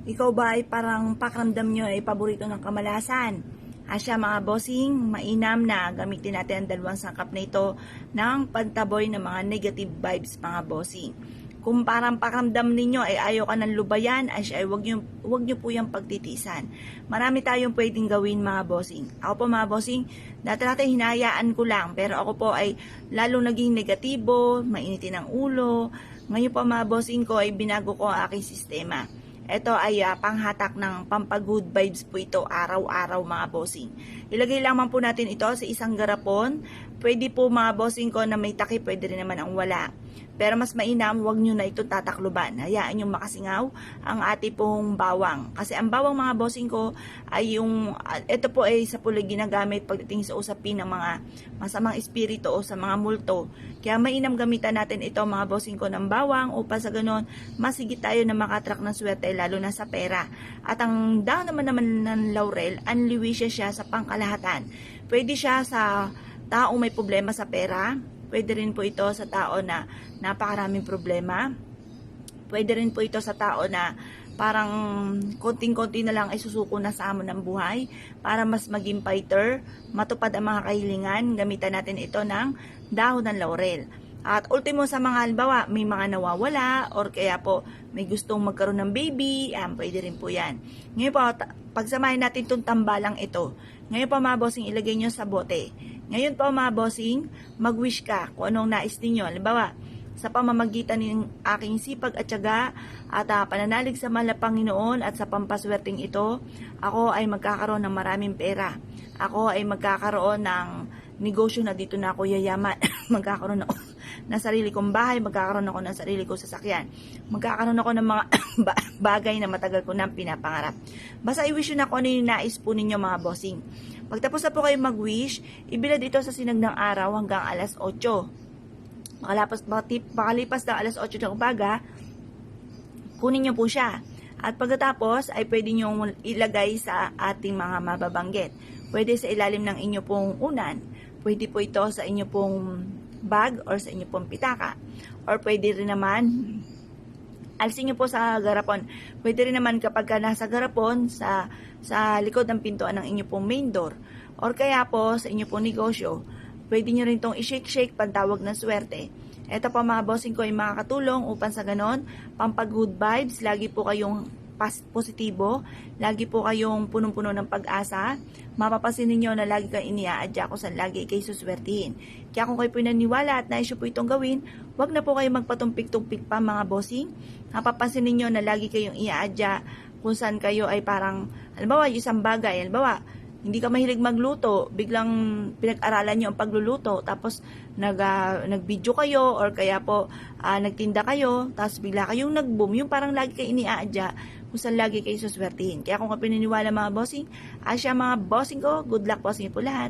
Ikaw ba ay parang pakiramdam nyo ay paborito ng kamalasan? Asya mga bossing, mainam na gamitin natin ang dalawang sangkap na ito ng pantaboy ng mga negative vibes mga bossing. Kung parang pakiramdam ninyo ay ayaw ka ng lubayan, ay wag nyo po yung pagtitisan. Marami tayong pwedeng gawin mga bossing. Ako po mga bossing, dati hinayaan ko lang, pero ako po ay lalo naging negatibo, mainitin ang ulo. Ngayon po mga bossing ko ay binago ko ang aking sistema. Ito ay panghatak ng pampagood vibes po ito araw-araw mga bossing. Ilagay lamang po natin ito sa isang garapon. Pwede po mga bossing ko na may takip, pwede rin naman ang wala. Pero mas mainam, huwag nyo na ito tatakluban. Hayaan nyo makasingaw ang ating pong bawang. Kasi ang bawang mga bossing ko ay ito po ay sa pula ginagamit pagdating sa usapin ng mga masamang espiritu o sa mga multo. Kaya mainam gamitan natin ito mga bossing ko ng bawang upang sa ganon masigit tayo na makatrack ng swerte lalo na sa pera. At ang daon naman ng laurel, anliwisya siya sa pangkalahatan. Pwede siya sa taong may problema sa pera. Pwede rin po ito sa tao na napakaraming problema. Pwede rin po ito sa tao na parang konting-konti na lang ay susuko na sa hamon ng buhay para mas maging fighter, matupad ang mga kahilingan. Gamitan natin ito ng dahon ng laurel. At ultimo sa mga halimbawa, may mga nawawala or kaya po may gustong magkaroon ng baby, pwede rin po yan. Ngayon po, pagsamahin natin itong tambalang ito. Ngayon po mga bossing, ilagay nyo sa bote. Ngayon po mga bossing, mag-wish ka kung anong nais ninyo. Halimbawa, sa pamamagitan ng aking sipag at tiyaga at pananalig sa mahal na Panginoon at sa pampaswerteng ito, ako ay magkakaroon ng maraming pera. Ako ay magkakaroon ng negosyo na dito na ako yayaman. Magkakaroon ako ng sarili kong bahay, magkakaroon ako ng sarili kong sasakyan. Magkakaroon ako ng mga bagay na matagal ko nang pinapangarap. Basta i-wish na kung ano yung nais po ninyo mga bossing. Pagtapos na po kayo mag-wish, ibilad ito sa sinag ng araw hanggang alas 8. Makalipas ng alas 8 ng umaga, kunin nyo po siya. At pagkatapos ay pwede nyo ilagay sa ating mga mababanggit. Pwede sa ilalim ng inyo pong unan. Pwede po ito sa inyo pong bag or sa inyo pong pitaka. Or pwede rin naman alsin nyo po sa garapon. Pwede rin naman kapag ka nasa garapon sa likod ng pintuan ng inyo pong main door. Or kaya po sa inyo pong negosyo. Pwede nyo rin itong i-shake-shake pantawag ng swerte. Ito po mga bossing ko ay makakatulong upang sa ganon, pampag-good vibes, lagi po kayong positibo, lagi po kayong punong-puno ng pag-asa. Mapapansin ninyo na lagi kang iniaadya kung saan lagi kayo suswertihin. Kaya kung kayo po naniniwala at naisyo po itong gawin, wag na po kayo magpatumpik-tumpik pa mga bossing. Mapapansin ninyo na lagi kayong iaadya kung saan kayo ay parang, halimbawa, isang bagay, halimbawa, hindi ka mahilig magluto, biglang pinag-aralan nyo ang pagluluto, tapos nag-video kayo, or kaya po nagtinda kayo, tapos bigla kayong nag-boom, yung parang lagi kayo iniaadya, kung saan lagi kayo suswertihin. Kaya kung ka pininiwala mga bossing, asya mga bossing ko, good luck po sa inyo po lahat.